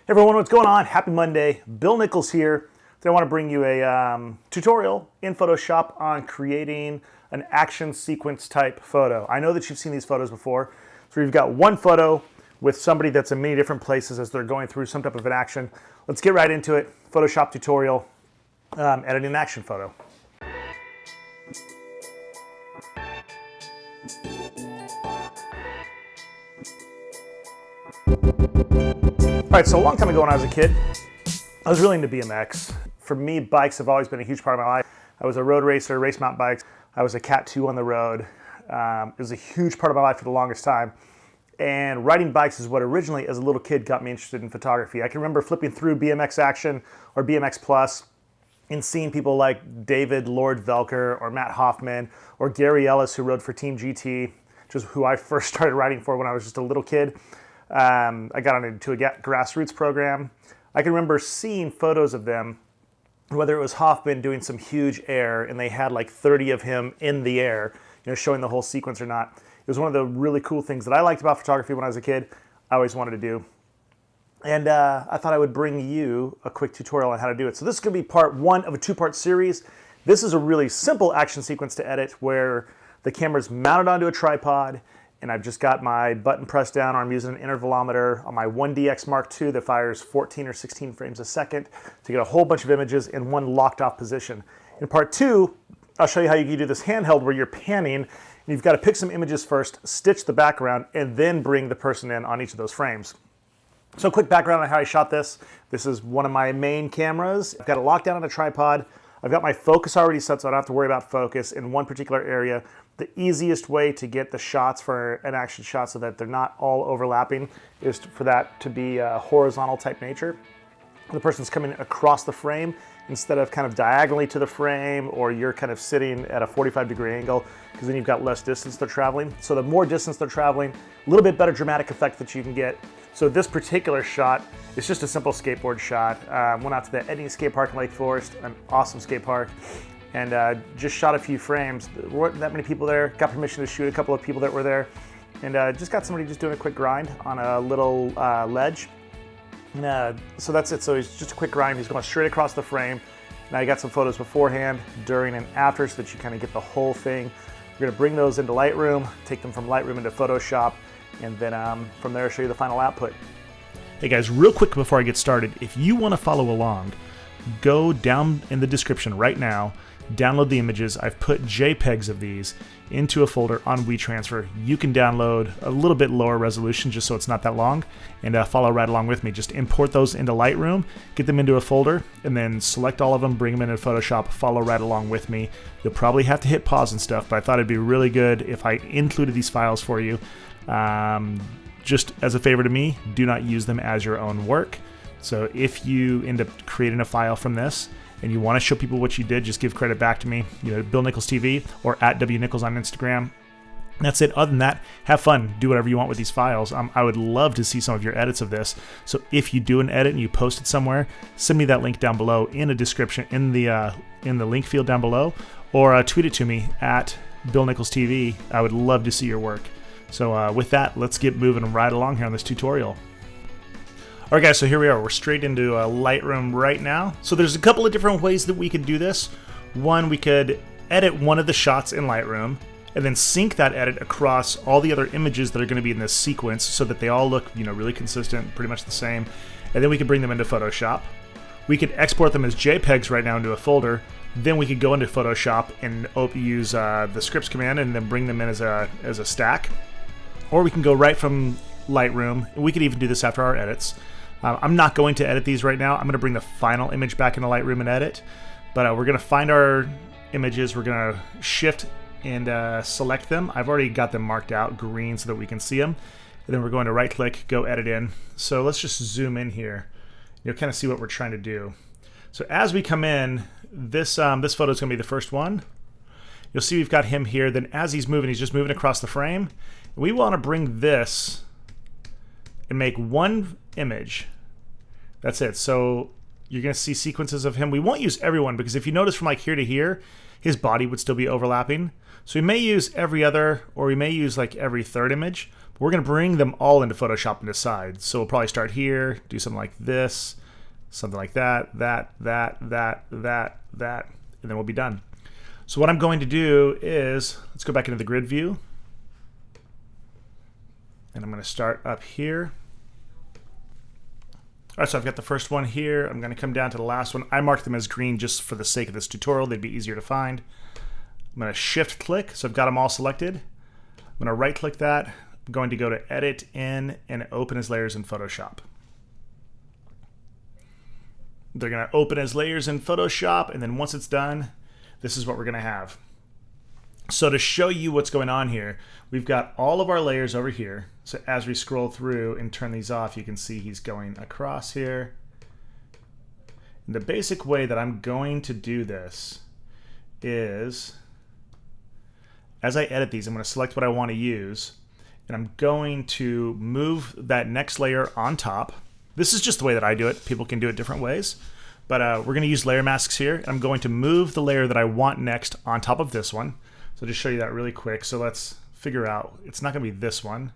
Hey everyone, what's going on? Happy Monday. Bill Nichols here. Today I want to bring you a tutorial in Photoshop on creating an action sequence type photo. I know that you've seen these photos before. So you've got one photo with somebody that's in many different places as they're going through some type of an action. Let's get right into it. Photoshop tutorial, editing an action photo. All right, so a long time ago when I was a kid, I was really into BMX. For me, bikes have always been a huge part of my life. I was a road racer, race mountain bikes. I was a Cat 2 on the road. It was a huge part of my life for the longest time. And riding bikes is what originally, as a little kid, got me interested in photography. I can remember flipping through BMX Action or BMX Plus and seeing people like David Lord Velker or Matt Hoffman or Gary Ellis, who rode for Team GT, which is who I first started riding for when I was just a little kid. I got into a grassroots program. I can remember seeing photos of them, whether it was Hoffman doing some huge air and they had like 30 of him in the air, showing the whole sequence or not. It was one of the really cool things that I liked about photography when I was a kid. I always wanted to do. And I thought I would bring you a quick tutorial on how to do it. So this is going to be part one of a two-part series. This is a really simple action sequence to edit where the camera's mounted onto a tripod and I've just got my button pressed down, or I'm using an intervalometer on my 1DX Mark II that fires 14 or 16 frames a second to get a whole bunch of images in one locked off position. In part two, I'll show you how you can do this handheld where you're panning and you've got to pick some images first, stitch the background, and then bring the person in on each of those frames. So quick background on how I shot this. This is one of my main cameras. I've got it locked down on a tripod. I've got my focus already set so I don't have to worry about focus in one particular area. The easiest way to get the shots for an action shot so that they're not all overlapping is for that to be a horizontal type nature. The person's coming across the frame instead of kind of diagonally to the frame, or you're kind of sitting at a 45-degree angle, because then you've got less distance they're traveling. So the more distance they're traveling, a little bit better dramatic effect that you can get. So this particular shot is just a simple skateboard shot. Went out to the Edney skate park in Lake Forest, an awesome skate park, and just shot a few frames. There weren't that many people there. Got permission to shoot a couple of people that were there, and just got somebody just doing a quick grind on a little ledge. And, so that's it. So it's just a quick grind. He's going straight across the frame. Now I got some photos beforehand, during, and after so that you kind of get the whole thing. We're going to bring those into Lightroom, take them from Lightroom into Photoshop, and then from there show you the final output. Hey guys, real quick before I get started, if you want to follow along, go down in the description right now, download the images. I've put JPEGs of these into a folder on WeTransfer. You can download a little bit lower resolution just so it's not that long, and follow right along with me. Just import those into Lightroom, get them into a folder, and then select all of them, bring them into Photoshop, follow right along with me. You'll probably have to hit pause and stuff, but I thought it'd be really good if I included these files for you. Just as a favor to me, do not use them as your own work. So if you end up creating a file from this and you want to show people what you did, just give credit back to me. Bill Nichols TV or at WNichols on Instagram. That's it. Other than that, have fun. Do whatever you want with these files. I would love to see some of your edits of this. So if you do an edit and you post it somewhere, send me that link down below in a description in the link field down below, or tweet it to me at Bill Nichols TV. I would love to see your work. So with that, let's get moving right along here on this tutorial. All right guys, so here we are. We're straight into Lightroom right now. So there's a couple of different ways that we could do this. One, we could edit one of the shots in Lightroom and then sync that edit across all the other images that are going to be in this sequence so that they all look, really consistent, pretty much the same. And then we could bring them into Photoshop. We could export them as JPEGs right now into a folder. Then we could go into Photoshop and use the scripts command and then bring them in as a stack. Or we can go right from Lightroom. We could even do this after our edits. I'm not going to edit these right now. I'm going to bring the final image back into Lightroom and edit. But we're going to find our images. We're going to shift and select them. I've already got them marked out green so that we can see them. And then we're going to right click, go edit in. So let's just zoom in here. You'll kind of see what we're trying to do. So as we come in, this photo is going to be the first one. You'll see we've got him here. Then as he's moving, he's just moving across the frame. We want to bring this and make one image. That's it. So you're going to see sequences of him. We won't use everyone because if you notice from like here to here, his body would still be overlapping. So we may use every other, or we may use like every third image. But we're going to bring them all into Photoshop and decide. So we'll probably start here, do something like this, something like that, that, and then we'll be done. So what I'm going to do is, let's go back into the grid view. And I'm going to start up here. All right, so I've got the first one here. I'm going to come down to the last one. I marked them as green just for the sake of this tutorial. They'd be easier to find. I'm going to shift click, so I've got them all selected. I'm going to right click that. I'm going to go to Edit in and open as layers in Photoshop. They're going to open as layers in Photoshop, and then once it's done, this is what we're going to have. So to show you what's going on here, we've got all of our layers over here. So as we scroll through and turn these off, you can see he's going across here. And the basic way that I'm going to do this is, as I edit these, I'm going to select what I want to use, and I'm going to move that next layer on top. This is just the way that I do it. People can do it different ways. But we're going to use layer masks here. I'm going to move the layer that I want next on top of this one. So just show you that really quick. So let's figure out, it's not going to be this one.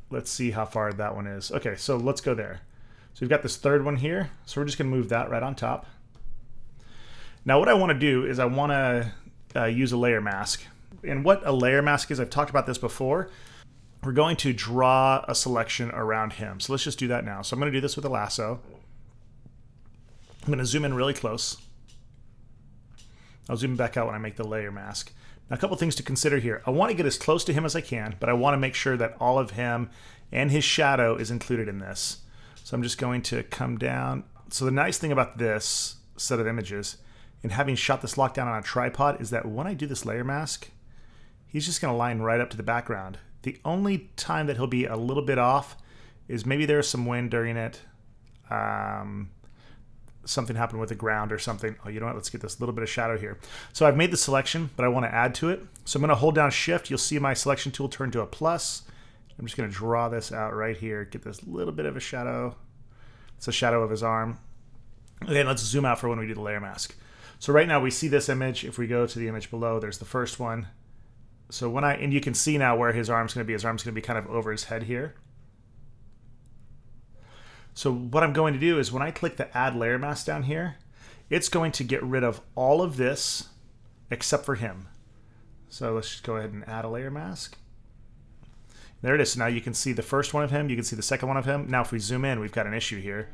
Let's see how far that one is. Okay, so let's go there. So we've got this third one here. So we're just going to move that right on top. Now what I want to do is I want to use a layer mask. And what a layer mask is, I've talked about this before. We're going to draw a selection around him. So let's just do that now. So I'm going to do this with a lasso. I'm going to zoom in really close. I'll zoom back out when I make the layer mask. Now, a couple things to consider here. I want to get as close to him as I can, but I want to make sure that all of him and his shadow is included in this. So I'm just going to come down. So the nice thing about this set of images, and having shot this locked down on a tripod, is that when I do this layer mask, he's just going to line right up to the background. The only time that he'll be a little bit off is maybe there's some wind during it. Something happened with the ground or something. Oh, you know what? Let's get this little bit of shadow here. So I've made the selection, but I want to add to it. So I'm going to hold down Shift. You'll see my selection tool turn to a plus. I'm just going to draw this out right here. Get this little bit of a shadow. It's a shadow of his arm. Okay, let's zoom out for when we do the layer mask. So right now we see this image. If we go to the image below, there's the first one. So when and you can see now where his arm's going to be. His arm's going to be kind of over his head here. So what I'm going to do is when I click the Add Layer Mask down here, it's going to get rid of all of this except for him. So let's just go ahead and add a layer mask. There it is. So now you can see the first one of him. You can see the second one of him. Now if we zoom in, we've got an issue here,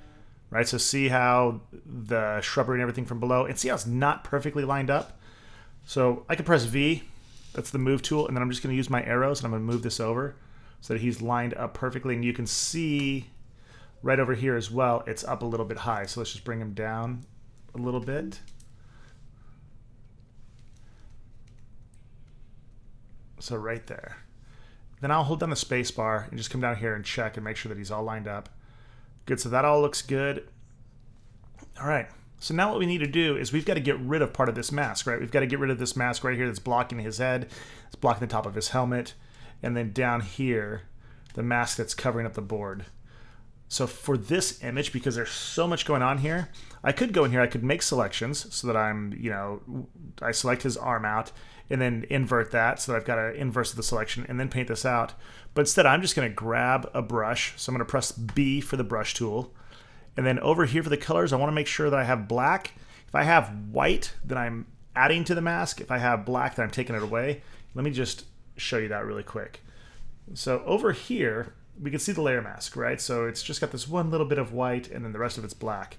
right? So see how the shrubbery and everything from below, and see how it's not perfectly lined up? So I can press V. That's the move tool. And then I'm just going to use my arrows and I'm going to move this over so that he's lined up perfectly. And you can see right over here as well, it's up a little bit high. So let's just bring him down a little bit. So right there. Then I'll hold down the space bar and just come down here and check and make sure that he's all lined up. Good, so that all looks good. All right, so now what we need to do is we've got to get rid of part of this mask, right? We've got to get rid of this mask right here that's blocking his head. It's blocking the top of his helmet. And then down here, the mask that's covering up the board. So for this image, because there's so much going on here, I could go in here, I could make selections so that I select his arm out and then invert that so that I've got an inverse of the selection and then paint this out. But instead, I'm just going to grab a brush. So I'm going to press B for the brush tool. And then over here for the colors, I want to make sure that I have black. If I have white, then I'm adding to the mask. If I have black, then I'm taking it away. Let me just show you that really quick. So over here, we can see the layer mask, right? So it's just got this one little bit of white and then the rest of it's black.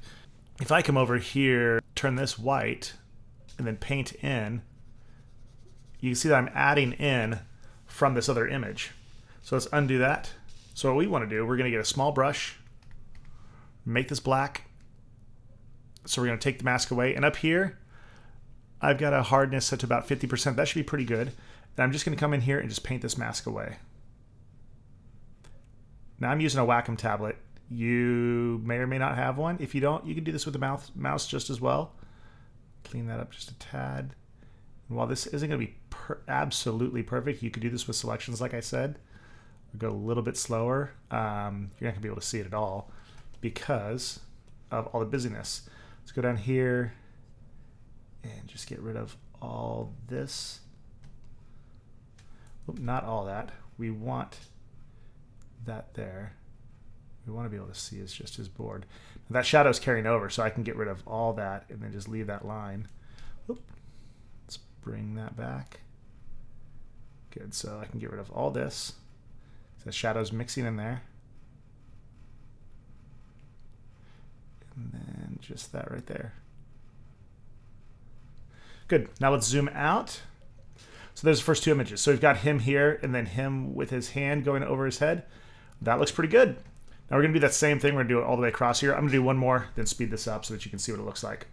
If I come over here, turn this white, and then paint in, you can see that I'm adding in from this other image. So let's undo that. So what we want to do, we're going to get a small brush, make this black. So we're going to take the mask away. And up here, I've got a hardness set to about 50%. That should be pretty good. And I'm just going to come in here and just paint this mask away. Now I'm using a Wacom tablet. You may or may not have one. If you don't, you can do this with the mouse just as well. Clean that up just a tad. And while this isn't going to be absolutely perfect, you could do this with selections like I said. Go a little bit slower. You're not going to be able to see it at all because of all the busyness. Let's go down here and just get rid of all this. Oop, not all that. We want that there. We want to be able to see is just his board. Now that shadow's carrying over, so I can get rid of all that and then just leave that line. Oop. Let's bring that back. Good, so I can get rid of all this. The shadow's mixing in there. And then just that right there. Good, now let's zoom out. So there's the first two images. So we've got him here and then him with his hand going over his head. That looks pretty good. Now we're gonna do that same thing. We're gonna do it all the way across here. I'm gonna do one more, then speed this up so that you can see what it looks like.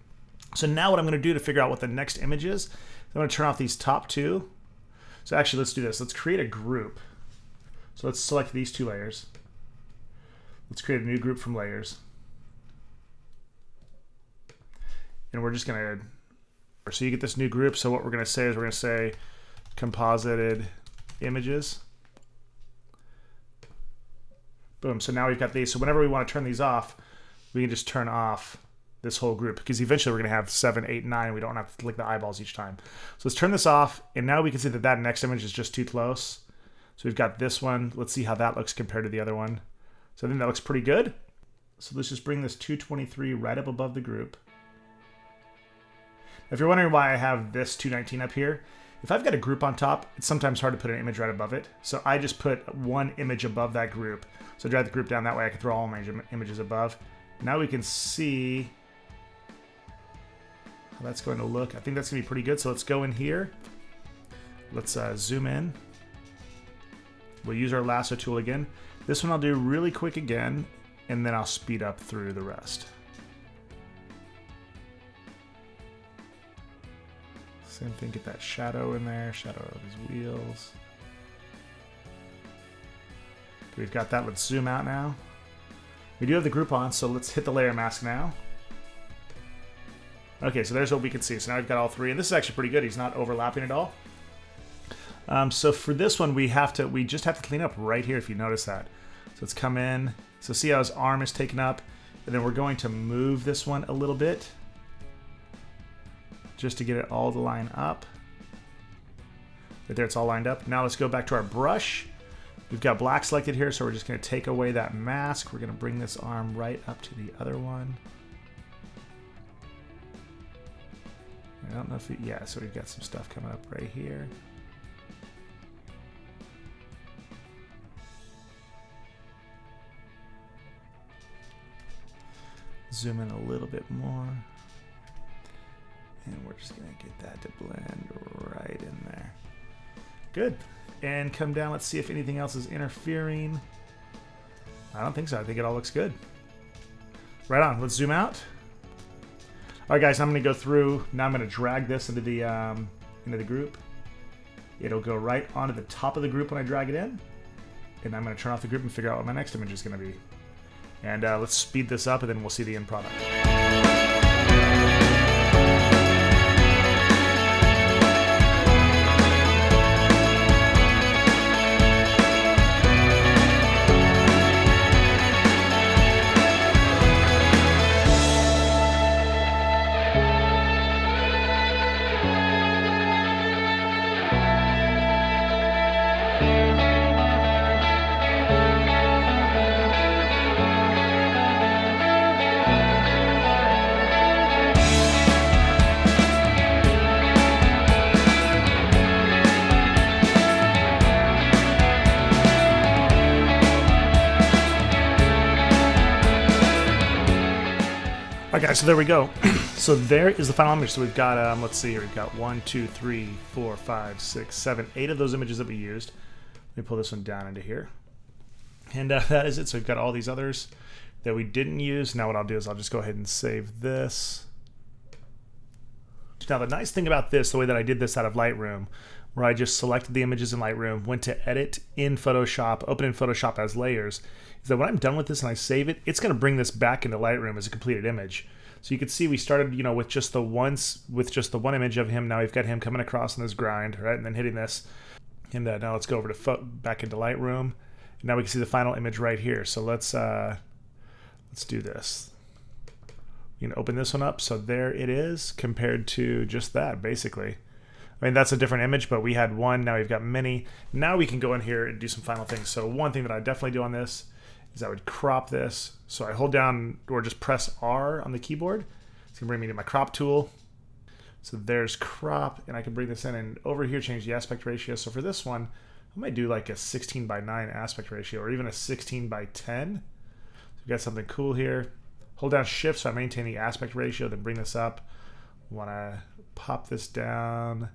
So now what I'm gonna do to figure out what the next image is, I'm gonna turn off these top two. So actually let's do this. Let's create a group. So let's select these two layers. Let's create a new group from layers. And we're just gonna, so you get this new group. So what we're gonna say is we're gonna say composited images. Boom, so now we've got these. So whenever we want to turn these off, we can just turn off this whole group because eventually we're gonna have 7, 8, 9. We don't have to click the eyeballs each time. So let's turn this off. And now we can see that that next image is just too close. So we've got this one. Let's see how that looks compared to the other one. So I think that looks pretty good. So let's just bring this 223 right up above the group. If you're wondering why I have this 219 up here, if I've got a group on top, it's sometimes hard to put an image right above it. So I just put one image above that group. So drag the group down that way, I can throw all my images above. Now we can see how that's going to look. I think that's gonna be pretty good. So let's go in here. Let's zoom in. We'll use our lasso tool again. This one I'll do really quick again, and then I'll speed up through the rest. Same thing, get that shadow in there, shadow of his wheels. We've got that, let's zoom out now. We do have the group on, so let's hit the layer mask now. Okay, so there's what we can see. So now we've got all three, and this is actually pretty good. He's not overlapping at all. So for this one, we just have to clean up right here if you notice that. So let's come in. So see how his arm is taken up, and then we're going to move this one a little bit just to get it all to line up. Right there, it's all lined up. Now let's go back to our brush. We've got black selected here, so we're just gonna take away that mask. We're gonna bring this arm right up to the other one. I don't know if yeah, so we've got some stuff coming up right here. Zoom in a little bit more. And we're just gonna get that to blend right in there. Good. And come down, let's see if anything else is interfering. I don't think so, I think it all looks good. Right on, let's zoom out. All right guys, I'm gonna go through, now I'm gonna drag this into the group. It'll go right onto the top of the group when I drag it in. And I'm gonna turn off the group and figure out what my next image is gonna be. And let's speed this up and then we'll see the end product. Alright guys, so there we go. So there is the final image. So we've got, let's see here, we've got 1, 2, 3, 4, 5, 6, 7, 8 of those images that we used. Let me pull this one down into here. And that is it. So we've got all these others that we didn't use. Now what I'll do is I'll just go ahead and save this. Now the nice thing about this, the way that I did this out of Lightroom, where I just selected the images in Lightroom, went to edit in Photoshop, open in Photoshop as layers, is that when I'm done with this and I save it, it's going to bring this back into Lightroom as a completed image. So you can see we started, you know, with just the one image of him. Now we've got him coming across in this grind, right, and then hitting this. And now let's go over to back into Lightroom. And now we can see the final image right here. So let's do this. You can open this one up. So there it is compared to just that, basically. I mean, that's a different image, but we had one, now we've got many. Now we can go in here and do some final things. So one thing that I definitely do on this is I would crop this. So I hold down or just press R on the keyboard. It's gonna bring me to my crop tool. So there's crop, and I can bring this in and over here change the aspect ratio. So for this one, I might do like a 16:9 aspect ratio or even a 16:10. So we've got something cool here. Hold down Shift so I maintain the aspect ratio, then bring this up. Wanna pop this down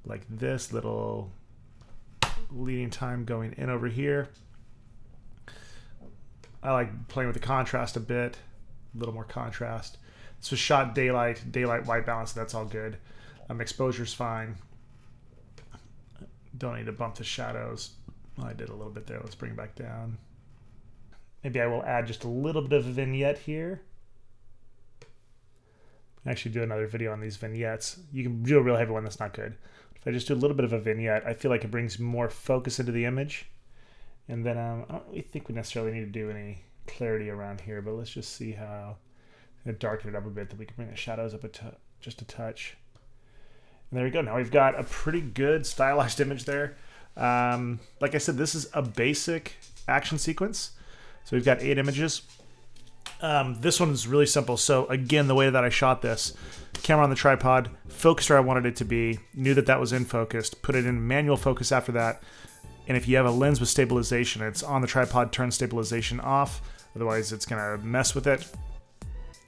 like this, little leading time going in over here. I like playing with the contrast a bit, a little more contrast. This was shot daylight white balance, so that's all good. Exposure's fine. Don't need to bump the shadows. Well, I did a little bit there. Let's bring it back down. Maybe I will add just a little bit of a vignette here. Actually do another video on these vignettes. You can do a real heavy one, that's not good. If I just do a little bit of a vignette, I feel like it brings more focus into the image. And then I don't really think we necessarily need to do any clarity around here, but let's just see how it darken it up a bit, that we can bring the shadows up just a touch. And there we go. Now we've got a pretty good stylized image there. Like I said, this is a basic action sequence. So we've got 8 images. This one is really simple. So again, the way that I shot this, camera on the tripod, focused where I wanted it to be, knew that that was in focus, put it in manual focus after that. And if you have a lens with stabilization, it's on the tripod, turn stabilization off. Otherwise it's gonna mess with it.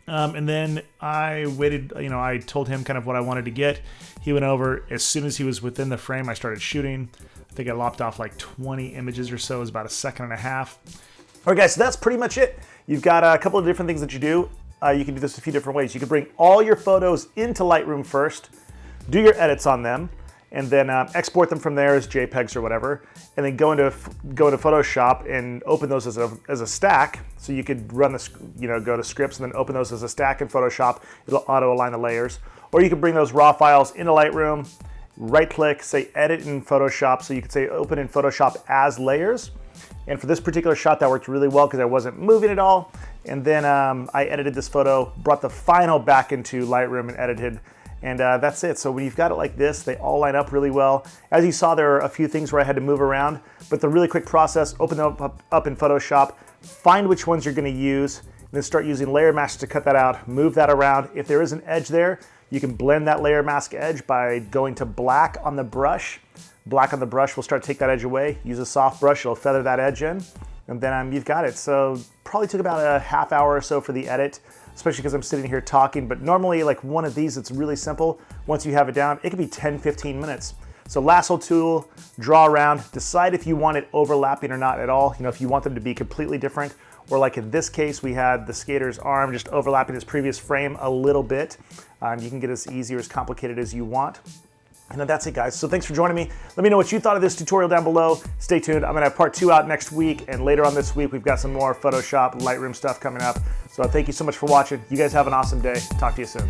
And then I waited, I told him kind of what I wanted to get. He went over. As soon as he was within the frame, I started shooting. I think I lopped off like 20 images or so. It was about 1.5 seconds. All right, guys, so that's pretty much it. You've got a couple of different things that you do. You can do this a few different ways. You can bring all your photos into Lightroom first, do your edits on them, and then export them from there as JPEGs or whatever, and then go into Photoshop and open those as a stack. So you could run this, go to scripts and then open those as a stack in Photoshop. It'll auto align the layers. Or you can bring those raw files into Lightroom, right click, say edit in Photoshop. So you could say open in Photoshop as layers. And for this particular shot, that worked really well because I wasn't moving at all. And then I edited this photo, brought the final back into Lightroom and edited. And that's it. So when you've got it like this, they all line up really well. As you saw, there are a few things where I had to move around, but the really quick process, open them up in Photoshop, find which ones you're gonna use, and then start using layer masks to cut that out, move that around. If there is an edge there, you can blend that layer mask edge by going to black on the brush. Black on the brush will start to take that edge away. Use a soft brush, it'll feather that edge in, and then you've got it. So probably took about a half hour or so for the edit, especially because I'm sitting here talking, but normally like one of these, it's really simple. Once you have it down, it could be 10, 15 minutes. So lasso tool, draw around, decide if you want it overlapping or not at all. If you want them to be completely different, or like in this case, we had the skater's arm just overlapping his previous frame a little bit. You can get as easy or as complicated as you want. And then that's it, guys. So thanks for joining me. Let me know what you thought of this tutorial down below. Stay tuned. I'm gonna have part 2 out next week, and later on this week, we've got some more Photoshop, Lightroom stuff coming up. So thank you so much for watching. You guys have an awesome day. Talk to you soon.